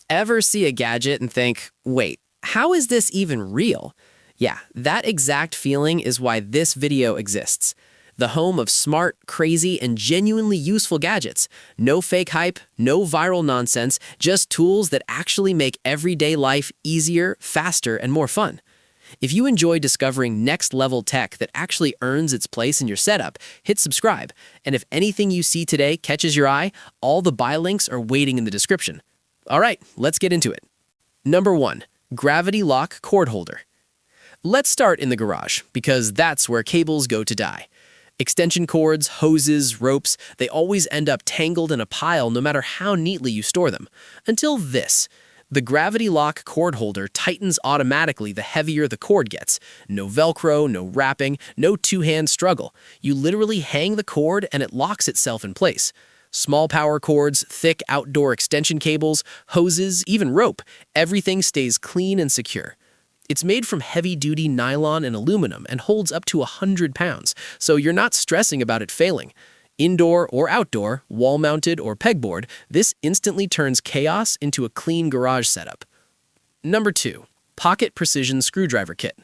Ever see a gadget and think, wait, how is this even real? Yeah, that exact feeling is why this video exists. The home of smart, crazy, and genuinely useful gadgets. No fake hype, no viral nonsense, just tools that actually make everyday life easier, faster, and more fun. If you enjoy discovering next-level tech that actually earns its place in your setup, hit subscribe. And if anything you see today catches your eye, all the buy links are waiting in the description. All right, let's get into it. Number 1. Gravity Lock Cord Holder. Let's start in the garage, because that's where cables go to die. Extension cords, hoses, ropes, they always end up tangled in a pile no matter how neatly you store them. Until this. The Gravity Lock cord holder tightens automatically the heavier the cord gets. No Velcro, no wrapping, no two-hand struggle. You literally hang the cord and it locks itself in place. Small power cords, thick outdoor extension cables, hoses, even rope, everything stays clean and secure. It's made from heavy-duty nylon and aluminum and holds up to 100 pounds, so you're not stressing about it failing. Indoor or outdoor, wall-mounted or pegboard, this instantly turns chaos into a clean garage setup. Number 2. Pocket Precision Screwdriver Kit.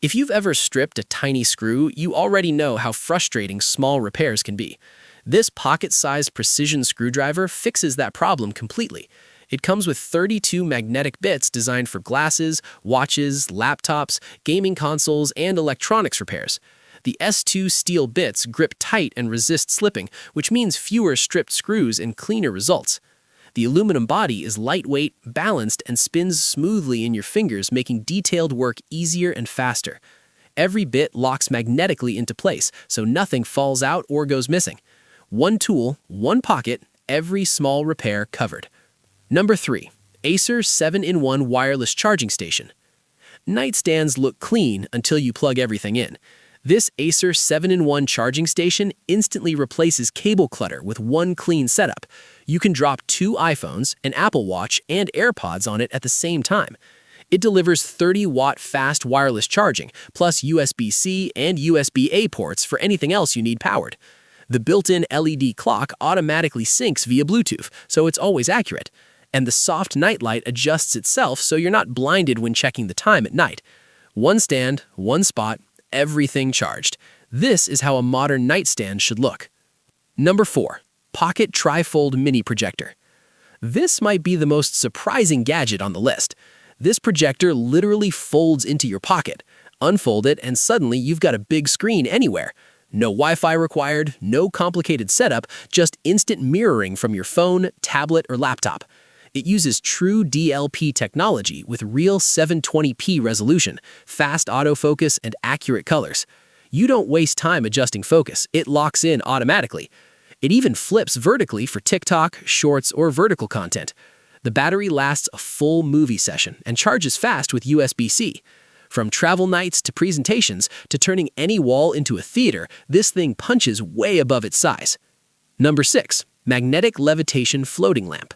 If you've ever stripped a tiny screw, you already know how frustrating small repairs can be. This pocket-sized precision screwdriver fixes that problem completely. It comes with 32 magnetic bits designed for glasses, watches, laptops, gaming consoles, and electronics repairs. The S2 steel bits grip tight and resist slipping, which means fewer stripped screws and cleaner results. The aluminum body is lightweight, balanced, and spins smoothly in your fingers, making detailed work easier and faster. Every bit locks magnetically into place, so nothing falls out or goes missing. One tool, one pocket, every small repair covered. Number 3. Acer 7-in-1 Wireless Charging Station. Nightstands look clean until you plug everything in. This Acer 7-in-1 charging station instantly replaces cable clutter with one clean setup. You can drop 2 iPhones, an Apple Watch, and AirPods on it at the same time. It delivers 30-watt fast wireless charging, plus USB-C and USB-A ports for anything else you need powered. The built-in LED clock automatically syncs via Bluetooth, so it's always accurate. And the soft nightlight adjusts itself so you're not blinded when checking the time at night. One stand, one spot, everything charged. This is how a modern nightstand should look. Number 4. Pocket Trifold Mini Projector. This might be the most surprising gadget on the list. This projector literally folds into your pocket. Unfold it and suddenly you've got a big screen anywhere. No Wi-Fi required, no complicated setup, just instant mirroring from your phone, tablet, or laptop. It uses true DLP technology with real 720p resolution, fast autofocus, and accurate colors. You don't waste time adjusting focus, it locks in automatically. It even flips vertically for TikTok, Shorts, or vertical content. The battery lasts a full movie session and charges fast with USB-C. From travel nights to presentations to turning any wall into a theater, this thing punches way above its size. Number 6. Magnetic Levitation Floating Lamp.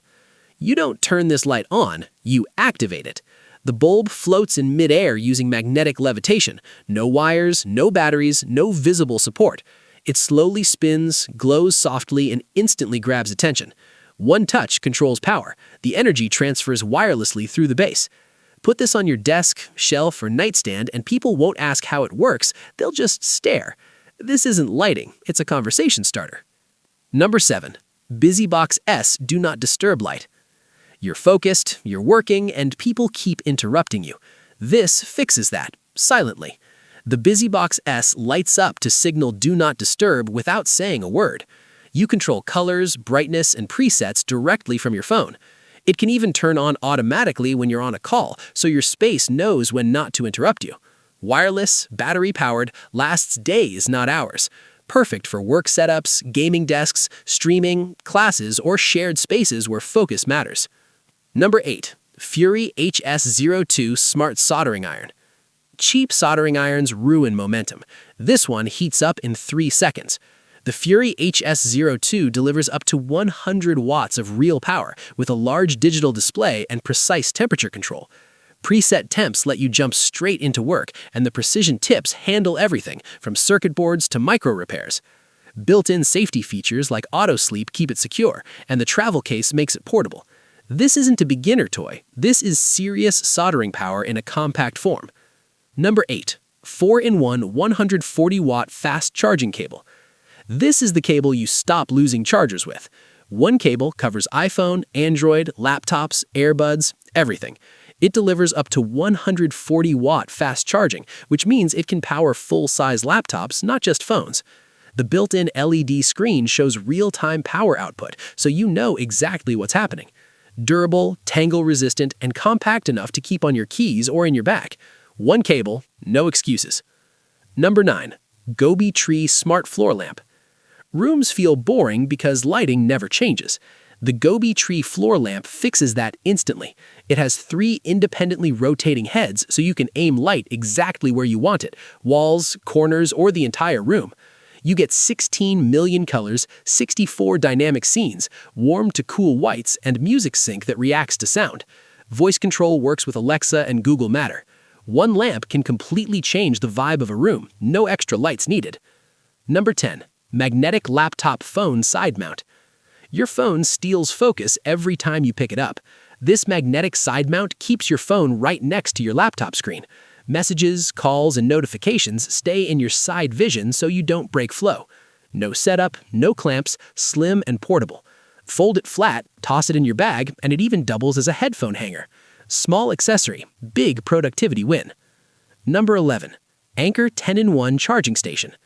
You don't turn this light on, you activate it. The bulb floats in midair using magnetic levitation. No wires, no batteries, no visible support. It slowly spins, glows softly, and instantly grabs attention. One touch controls power. The energy transfers wirelessly through the base. Put this on your desk, shelf, or nightstand, and people won't ask how it works, they'll just stare. This isn't lighting, it's a conversation starter. Number 7. BusyBox S Do Not Disturb Light. You're focused, you're working, and people keep interrupting you. This fixes that, silently. The BusyBox S lights up to signal Do Not Disturb without saying a word. You control colors, brightness, and presets directly from your phone. It can even turn on automatically when you're on a call, so your space knows when not to interrupt you. Wireless, battery-powered, lasts days, not hours. Perfect for work setups, gaming desks, streaming, classes, or shared spaces where focus matters. Number 8. Fury HS02 Smart Soldering Iron. Cheap soldering irons ruin momentum. This one heats up in 3 seconds. The Fury HS02 delivers up to 100 watts of real power with a large digital display and precise temperature control. Preset temps let you jump straight into work, and the precision tips handle everything from circuit boards to micro repairs. Built-in safety features like auto sleep keep it secure, and the travel case makes it portable. This isn't a beginner toy. This is serious soldering power in a compact form. Number 8. 4-in-1 140-watt fast charging cable. This is the cable you stop losing chargers with. One cable covers iPhone, Android, laptops, earbuds, everything. It delivers up to 140-watt fast charging, which means it can power full-size laptops, not just phones. The built-in LED screen shows real-time power output, so you know exactly what's happening. Durable, tangle-resistant, and compact enough to keep on your keys or in your bag. One cable, no excuses. Number 9. Gobi Tree Smart Floor Lamp. Rooms feel boring because lighting never changes. The Gobi Tree floor lamp fixes that instantly. It has 3 independently rotating heads so you can aim light exactly where you want it, walls, corners, or the entire room. You get 16 million colors, 64 dynamic scenes, warm to cool whites, and music sync that reacts to sound. Voice control works with Alexa and Google Matter. One lamp can completely change the vibe of a room, no extra lights needed. Number 10. Magnetic Laptop Phone Side Mount. Your phone steals focus every time you pick it up. This magnetic side mount keeps your phone right next to your laptop screen. Messages, calls, and notifications stay in your side vision so you don't break flow. No setup, no clamps, slim and portable. Fold it flat, toss it in your bag, and it even doubles as a headphone hanger. Small accessory, big productivity win. Number 11. Anker 10-in-1 Charging Station.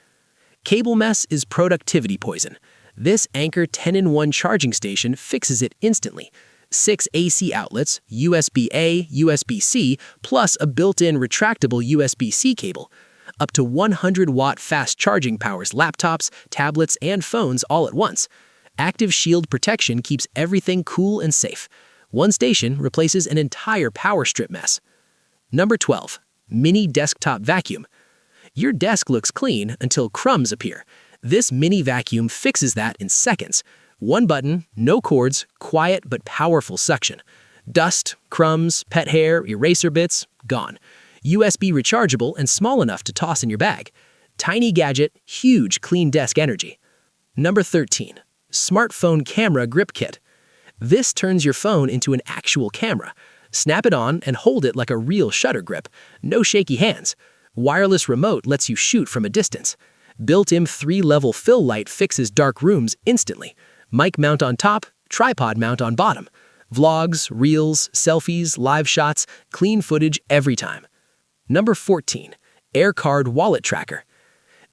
Cable mess is productivity poison. This Anker 10-in-1 charging station fixes it instantly. 6 AC outlets, USB-A, USB-C, plus a built-in retractable USB-C cable. Up to 100-watt fast charging powers laptops, tablets, and phones all at once. Active shield protection keeps everything cool and safe. One station replaces an entire power strip mess. Number 12. Mini Desktop Vacuum. Your desk looks clean until crumbs appear. This mini vacuum fixes that in seconds. One button, no cords, quiet but powerful suction. Dust, crumbs, pet hair, eraser bits, gone. USB rechargeable and small enough to toss in your bag. Tiny gadget, huge clean desk energy. Number 13. Smartphone Camera Grip Kit. This turns your phone into an actual camera. Snap it on and hold it like a real shutter grip. No shaky hands. Wireless remote lets you shoot from a distance. Built-in 3-level fill light fixes dark rooms instantly. Mic mount on top, tripod mount on bottom. Vlogs, reels, selfies, live shots, clean footage every time. Number 14. AirCard Wallet Tracker.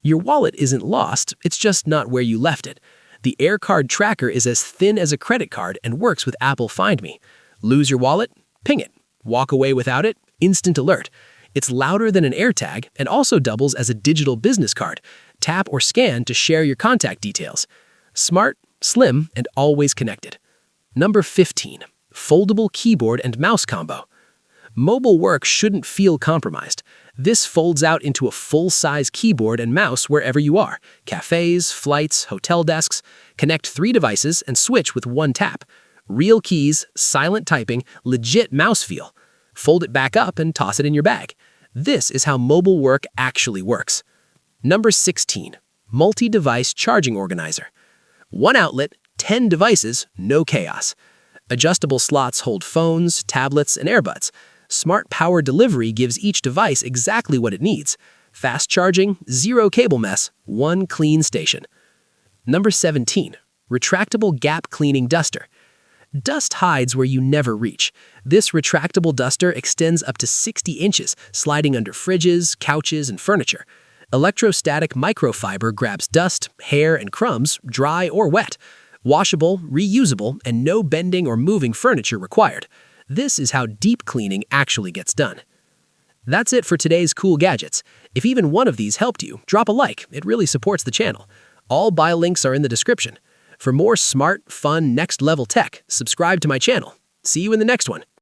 Your wallet isn't lost, it's just not where you left it. The AirCard Tracker is as thin as a credit card and works with Apple Find Me. Lose your wallet? Ping it. Walk away without it? Instant alert. It's louder than an AirTag and also doubles as a digital business card. Tap or scan to share your contact details. Smart, slim, and always connected. Number 15. Foldable Keyboard and Mouse Combo. Mobile work shouldn't feel compromised. This folds out into a full-size keyboard and mouse wherever you are. Cafes, flights, hotel desks. Connect 3 devices and switch with one tap. Real keys, silent typing, legit mouse feel. Fold it back up and toss it in your bag. This is how mobile work actually works. Number 16. Multi-device Charging Organizer. One outlet, 10 devices, no chaos. Adjustable slots hold phones, tablets, and earbuds. Smart power delivery gives each device exactly what it needs. Fast charging, 0 cable mess, 1 clean station. Number 17. Retractable Gap Cleaning Duster. Dust hides where you never reach. This retractable duster extends up to 60 inches, sliding under fridges, couches, and furniture. Electrostatic microfiber grabs dust, hair, and crumbs, dry or wet. Washable, reusable, and no bending or moving furniture required. This is how deep cleaning actually gets done. That's it for today's cool gadgets. If even one of these helped you, drop a like. It really supports the channel. All buy links are in the description. For more smart, fun, next-level tech, subscribe to my channel. See you in the next one.